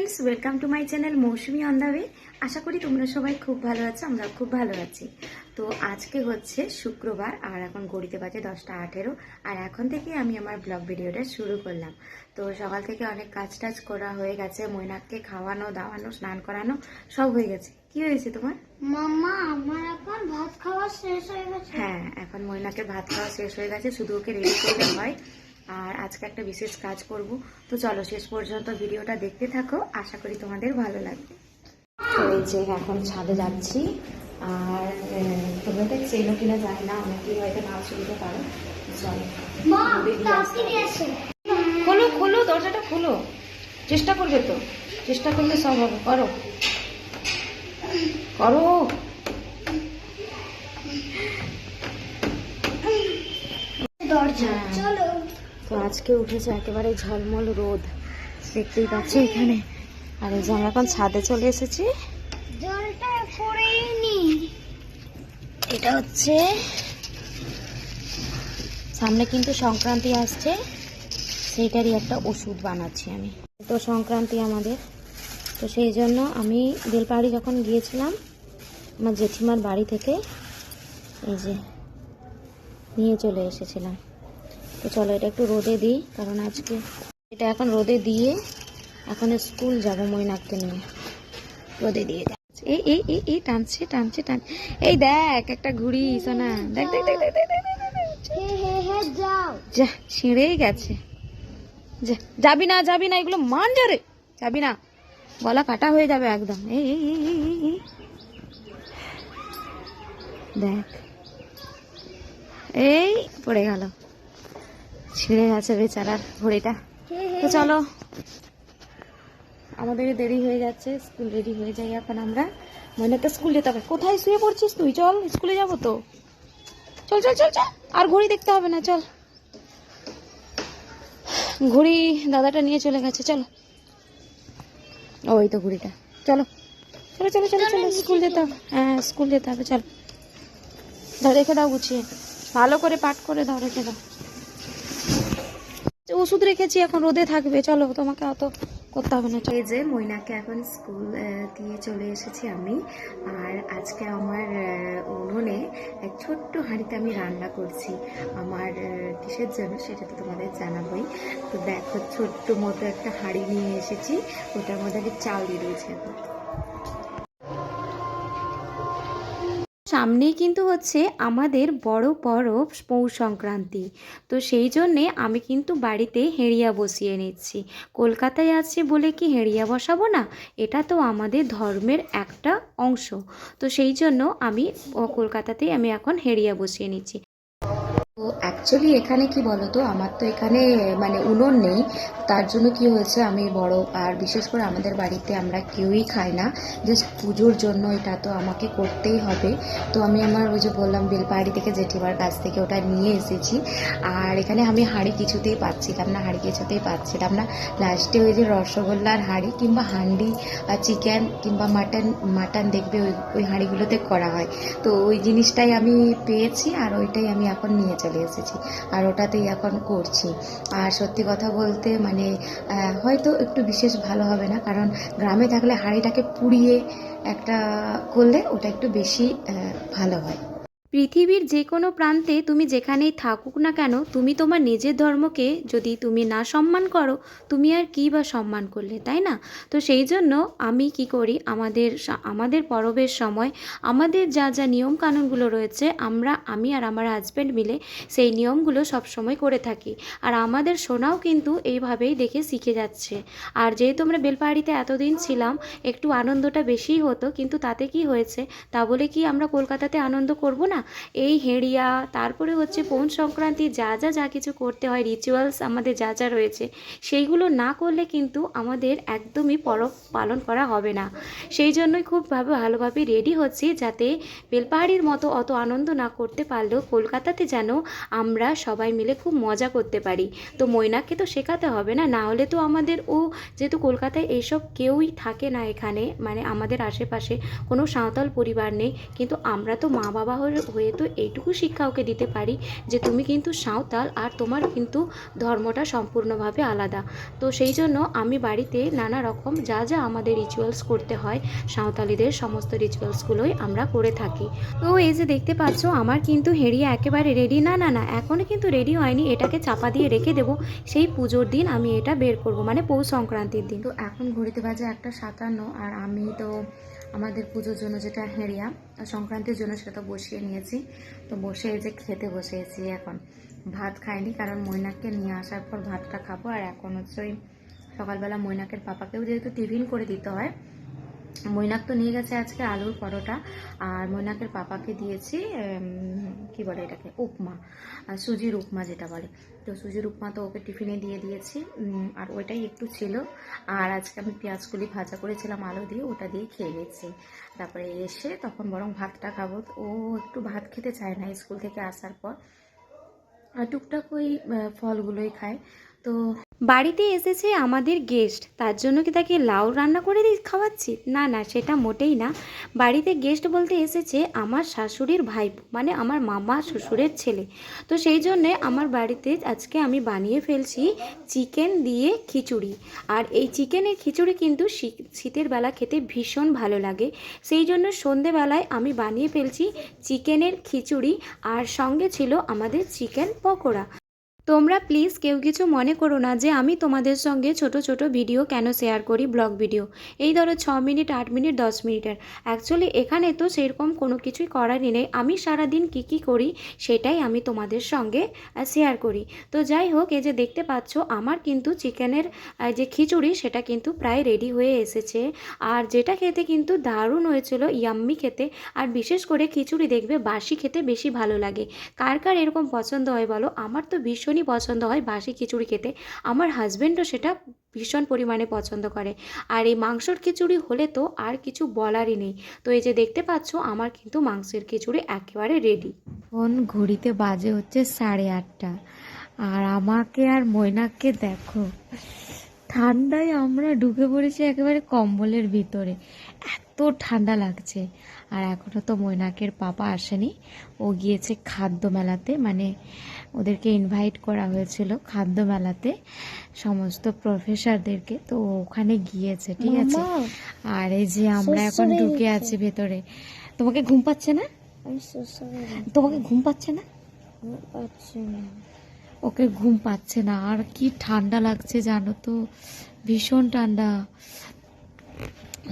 Friends, welcome to my channel Mousumi on the way. আশা করি তোমরা সবাই খুব ভালো আছো, আমরা খুব ভালো আছি। তো আজকে হচ্ছে শুক্রবার আর এখন ঘড়িতে বাজে 10টা 18, আর এখন থেকে আমি আমার ব্লগ ভিডিওটা শুরু করলাম। তো সকাল থেকে অনেক কাজ টাজ করা হয়ে গেছে, মৈনাককে খাওয়ানো দাওয়ানো স্নান করানো সব হয়ে গেছে। কি হয়েছে তোমার? মাম্মা, আমার এখন ভাত খাওয়া শেষ হয়ে গেছে। হ্যাঁ, এখন মৈনাকের ভাত খাওয়া শেষ হয়ে গেছে, শুধু ওকে রেডি করতে হয়। আর আজকে একটা বিশেষ কাজ করব। তো চলো শেষ পর্যন্ত ভিডিওটা দেখতে থাকো, আশা করি তোমাদের ভালো লাগবে। তো এই যে এখন ছাদে যাচ্ছি, আর তোমরা দেখছি এলো কিনা যায় না, অনেকেই হয়তো নাও শুনতে পারো। চলো মা, তাড়াতাড়ি এসো। খোলো খোলো, দরজাটা খোলো। চেষ্টা করবে তো, চেষ্টা করলে সব হবে। করো করো। দরজা চলো। তো আজকে উঠেছে একেবারে ঝলমল রোদ, দেখতেই পাচ্ছি এখানে। আর এই যে আমরা এখন ছাদে চলে এসেছি। জলটা পড়েই নি। এটা হচ্ছে সামনে কিন্তু সংক্রান্তি আসছে, সেইটারই একটা ওষুধ বানাচ্ছি আমি। তো সংক্রান্তি আমাদের, তো সেই জন্য আমি বেলপাহাড়ি যখন গিয়েছিলাম আমার জেঠিমার বাড়ি থেকে এই যে নিয়ে চলে এসেছিলাম। তো চলো এটা একটু রোদে দিই, কারণ আজকে এটা এখন রোদে দিয়ে এখন স্কুল যাব মৈনাককে নিয়ে। রোদে দিয়ে এই এই এই এই টানছে টানছে টান। এই দেখ একটা ঘুড়ি সোনা, দেখ দেখ দেখ দেখ দেখ দেখ, দেখ, দেখ। হে যাও। যা ছিঁড়েই গেছে। যা, যাবি না যাবি না, এগুলো মান যা রে, যাবি না, গলা কাটা হয়ে যাবে একদম। এই এই এই এই, এই, এই। দেখ এই পড়ে গেল, ছিঁড়ে গেছে বেচারার ঘড়িটা। তো চলো, আমাদের দেরি হয়ে যাচ্ছে, স্কুল রেডি হয়ে যাই এখন আমরা। মনে একটা স্কুল যেতে হবে। কোথায় শুয়ে পড়ছিস তুই? চল স্কুলে যাবো তো, চল চল চল চল। আর ঘড়ি দেখতে হবে না, চল। ঘড়ি দাদাটা নিয়ে চলে গেছে, চলো। ওই তো ঘড়িটা, চলো চলো চলো চলো চলো, স্কুল যেতে হবে। হ্যাঁ স্কুল যেতে হবে, চল। ধর রেখে দাও গুছিয়ে, ভালো করে পাঠ করে দাও, রেখে দাও। ওষুধ রেখেছি, এখন রোদে থাকবে, চলো, তোমাকে অত করতে হবে না। এই যে মৈনাকে এখন স্কুল দিয়ে চলে এসেছি আমি। আর আজকে আমার উনুনে এক ছোট্ট হাঁড়িতে আমি রান্না করছি। আমার কিসের জন্য সেটা তো তোমাদের জানাবোই। তো দেখো ছোট্ট মতো একটা হাঁড়ি নিয়ে এসেছি, ওটার মধ্যে আমি চাল দিয়ে দিয়েছি এখন। সামনেই কিন্তু হচ্ছে আমাদের বড় পরব পৌষ সংক্রান্তি। তো সেই জন্যে আমি কিন্তু বাড়িতে হেঁড়িয়া বসিয়ে নিচ্ছি। কলকাতায় আছি বলে কি হেঁড়িয়া বসাবো না? এটা তো আমাদের ধর্মের একটা অংশ। তো সেই জন্য আমি কলকাতাতেই আমি এখন হেঁড়িয়া বসিয়ে নিচ্ছি। তো অ্যাকচুয়ালি এখানে কি বলতো, আমার তো এখানে মানে উনুন নেই, তার জন্য কি হয়েছে আমি বড়, আর বিশেষ করে আমাদের বাড়িতে আমরা কেউই খাই না, জাস্ট পুজোর জন্য এটা তো আমাকে করতেই হবে। তো আমি আমার ওই যে বললাম বেলপাহাড়ি থেকে জেঠিমার কাছ থেকে ওটা নিয়ে এসেছি। আর এখানে আমি হাঁড়ি কিছুতেই পাচ্ছিলাম না, হাঁড়ি কিছুতেই পাচ্ছিলাম না। লাস্টে ওই যে রসগোল্লার হাঁড়ি কিংবা হান্ডি চিকেন কিংবা মাটন দেখবে ওই হাঁড়িগুলোতে করা হয়। তো ওই জিনিসটাই আমি পেয়েছি, আর ওইটাই আমি এখন নিয়ে চলে এসেছি, আর ওটাতেই এখন করছি। আর সত্যি কথা বলতে মানে হয়তো একটু বিশেষ ভালো হবে না, কারণ গ্রামে থাকলে হাঁড়িটাকে পুড়িয়ে একটা করলে ওটা একটু বেশি ভালো হয়। পৃথিবীর যে কোনো প্রান্তে তুমি যেখানেই থাকুক না কেন, তুমি তোমার নিজের ধর্মকে যদি তুমি না সম্মান করো, তুমি আর কী বা সম্মান করলে, তাই না? তো সেই জন্য আমি কি করি, আমাদের পরবের সময় আমাদের যা যা নিয়মকানুনগুলো রয়েছে, আমি আর আমার হাজব্যান্ড মিলে সেই নিয়মগুলো সবসময় করে থাকি। আর আমাদের সোনাও কিন্তু এইভাবেই দেখে শিখে যাচ্ছে। আর যেহেতু আমরা বেলপাহাড়িতে এতদিন ছিলাম, একটু আনন্দটা বেশিই হতো, কিন্তু তাতে কি হয়েছে, তা বলে কি আমরা কলকাতাতে আনন্দ করব না? এই হেঁড়িয়া, তারপরে হচ্ছে পৌষ সংক্রান্তি যা কিছু করতে হয়, রিচুয়ালস আমাদের যা যা রয়েছে, সেইগুলো না করলে কিন্তু আমাদের একদমই পরব পালন করা হবে না। সেই জন্যই খুব ভালোভাবে রেডি হচ্ছি, যাতে বেলপাহাড়ির মতো অত আনন্দ না করতে পারলেও কলকাতাতে যেন আমরা সবাই মিলে খুব মজা করতে পারি। তো মৈনাককে তো শেখাতে হবে না, না হলে তো আমাদের যেহেতু কলকাতায় এইসব কেউই থাকে না, এখানে মানে আমাদের আশেপাশে কোনো সাঁওতাল পরিবার নেই, কিন্তু আমরা তো মা বাবা হয়ে তো এইটুকু শিক্ষা ওকে দিতে পারি যে তুমি কিন্তু সাঁওতাল আর তোমার কিন্তু ধর্মটা সম্পূর্ণভাবে আলাদা। তো সেই জন্য আমি বাড়িতে নানা রকম যা যা আমাদের রিচুয়ালস করতে হয়, সাঁওতালিদের সমস্ত রিচুয়ালসগুলোই আমরা করে থাকি। তো এই যে দেখতে পাচ্ছ আমার কিন্তু হেরিয়া একেবারে রেডি, না না না এখনও কিন্তু রেডি হয়নি, এটাকে চাপা দিয়ে রেখে দেবো, সেই পুজোর দিন আমি এটা বের করব, মানে পৌষ সংক্রান্তির দিন। তো এখন ঘড়িতে বাজে 1:57 আর আমি তো আমাদের পুজোর জন্য যেটা হেরিয়া সংক্রান্তির জন্য সেটা তো বসিয়ে নিয়েছি। তো বসে এই যে খেতে বসেছি, এখন ভাত খাইনি কারণ মৈনাককে নিয়ে আসার পর ভাতটা খাবো। আর এখন হচ্ছে ওই সকালবেলা মৈনাকের পাপাকেও যেহেতু টিফিন করে দিতে হয়, মৈনাক তো নিয়ে গেছে আজকে আলুর পরোটা, আর মৈনাকের পাপাকে দিয়েছি কি বলে এটাকে, উপমা, সুজির উপমা যেটা বলে। তো সুজির উপমা তো ওকে টিফিনে দিয়ে দিয়েছি, আর ওইটাই একটু ছিল। আর আজকে আমি পেঁয়াজকলি ভাজা করেছিলাম আলু দিয়ে, ওটা দিয়ে খেয়ে নিচ্ছি। তারপরে এসে তখন বরং ভাতটা খাবো। ও একটু ভাত খেতে চায় না স্কুল থেকে আসার পর, আর টুকটাক ওই ফলগুলোই খায়। তো বাড়িতে এসেছে আমাদের গেস্ট, তার জন্য কি তাকে লাউ রান্না করে খাওয়াচ্ছি? না না, সেটা মোটেই না। বাড়িতে গেস্ট বলতে এসেছে আমার শাশুড়ির ভাই, মানে আমার মামা শ্বশুরের ছেলে। তো সেই জন্যে আমার বাড়িতে আজকে আমি বানিয়ে ফেলছি চিকেন দিয়ে খিচুড়ি। আর এই চিকেনের খিচুড়ি কিন্তু শীতের বেলা খেতে ভীষণ ভালো লাগে। সেই জন্য সন্ধেবেলায় আমি বানিয়ে ফেলছি চিকেনের খিচুড়ি, আর সঙ্গে ছিল আমাদের চিকেন পকোড়া। তোমরা প্লিজ কেউ কিছু মনে করো না যে আমি তোমাদের সঙ্গে ছোট ছোট ভিডিও কেন শেয়ার করি, ব্লগ ভিডিও, এই ধরো 6 মিনিট 8 মিনিট 10 মিনিটের। অ্যাকচুয়ালি এখানে তো সেরকম কোনো কিছুই করারই নেই, আমি সারাদিন কী করি সেটাই আমি তোমাদের সঙ্গে শেয়ার করি। তো যাই হোক, এই যে দেখতে পাচ্ছ আমার কিন্তু চিকেনের যে খিচুড়ি সেটা কিন্তু প্রায় রেডি হয়ে এসেছে, আর যেটা খেতে কিন্তু দারুণ হয়েছিল, ইয়াম্মি খেতে। আর বিশেষ করে খিচুড়ি দেখবে বাসি খেতে বেশি ভালো লাগে। কার কার এরকম পছন্দ হয় বলো? আমার তো ভীষণই পছন্দ হয় বাসি খিচুড়ি খেতে, আমার হাজব্যান্ডও সেটা ভীষণ পরিমাণে পছন্দ করে। আর এই মাংসর খিচুড়ি হলে তো আর কিছু বলারই নেই। তো এই যে দেখতে পাচ্ছ আমার কিন্তু মাংসের খিচুড়ি একেবারে রেডি। এখন ঘড়িতে বাজে হচ্ছে 8:30, আর আমাকে আর মৈনাককে দেখো, ঠান্ডায় আমরা ঢুকে পড়েছি একেবারে কম্বলের ভিতরে, এত ঠান্ডা লাগছে। আর এখনও তো মৈনাকের পাপা আসেনি, ও গিয়েছে খাদ্য মেলাতে, মানে ওদেরকে ইনভাইট করা হয়েছিল খাদ্য মেলাতে সমস্ত প্রফেসরদেরকে, তো ওখানে গিয়েছে, ঠিক আছে। আর এই যে আমরা এখন ঢুকে আছি ভেতরে। তোমাকে ঘুম পাচ্ছে না? তোমাকে ঘুম পাচ্ছে না? ওকে ঘুম পাচ্ছে না। আর কি ঠান্ডা লাগছে জানো তো, ভীষণ ঠান্ডা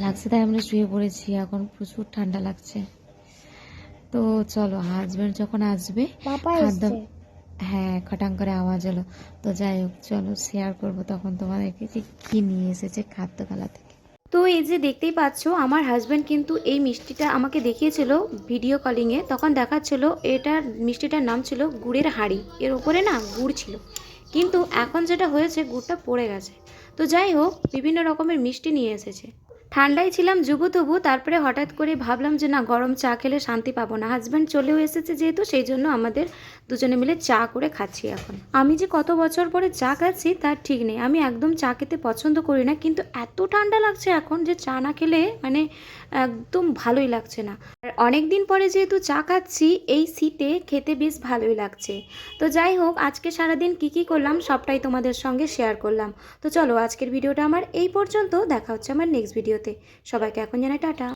লাগছে, তাই আমরা শুয়ে পড়েছি। এখন প্রচুর ঠান্ডা লাগছে। তো চলো, হাজবেন্ড যখন আসবে খাদ্য, হ্যাঁ খটাং করে আওয়াজ হলো। তো যাই হোক, চলো শেয়ার করবো তখন তোমাদেরকে যে কি নিয়ে এসেছে খাদ্যখালা থেকে। তো এই যে দেখতেই পাচ্ছ আমার হাজব্যান্ড কিন্তু এই মিষ্টিটা আমাকে দেখিয়েছিল ভিডিও কলিংয়ে, তখন দেখাচ্ছিল এটার মিষ্টিটার নাম ছিল গুড়ের হাঁড়ি, এর ওপরে না গুড় ছিল, কিন্তু এখন যেটা হয়েছে গুড়টা পড়ে গেছে। তো যাই হোক, বিভিন্ন রকমের মিষ্টি নিয়ে এসেছে। ঠান্ডায় ছিলাম জুবুথুবু, তারপরে হঠাৎ করে ভাবলাম যে না, গরম চা খেলে শান্তি পাবো না। হাজব্যান্ড চলেও এসেছে যেহেতু, সেই জন্য আমাদের দুজনে মিলে চা করে খাচ্ছি এখন। আমি যে কত বছর পরে চা খাচ্ছি তার ঠিক নেই, আমি একদম চা খেতে পছন্দ করি না, কিন্তু এত ঠান্ডা লাগছে এখন যে চা না খেলে মানে একদম ভালোই লাগছে না। আর অনেক দিন পরে যেহেতু চা খাচ্ছি এই শীতে, খেতে বেশ ভালোই লাগছে। তো যাই হোক, আজকে সারাদিন কী করলাম সবটাই তোমাদের সঙ্গে শেয়ার করলাম। তো চলো, আজকের ভিডিওটা আমার এই পর্যন্ত, দেখা হচ্ছে আমার নেক্সট ভিডিওতে। সবাইকে এখন জানাই টাটা।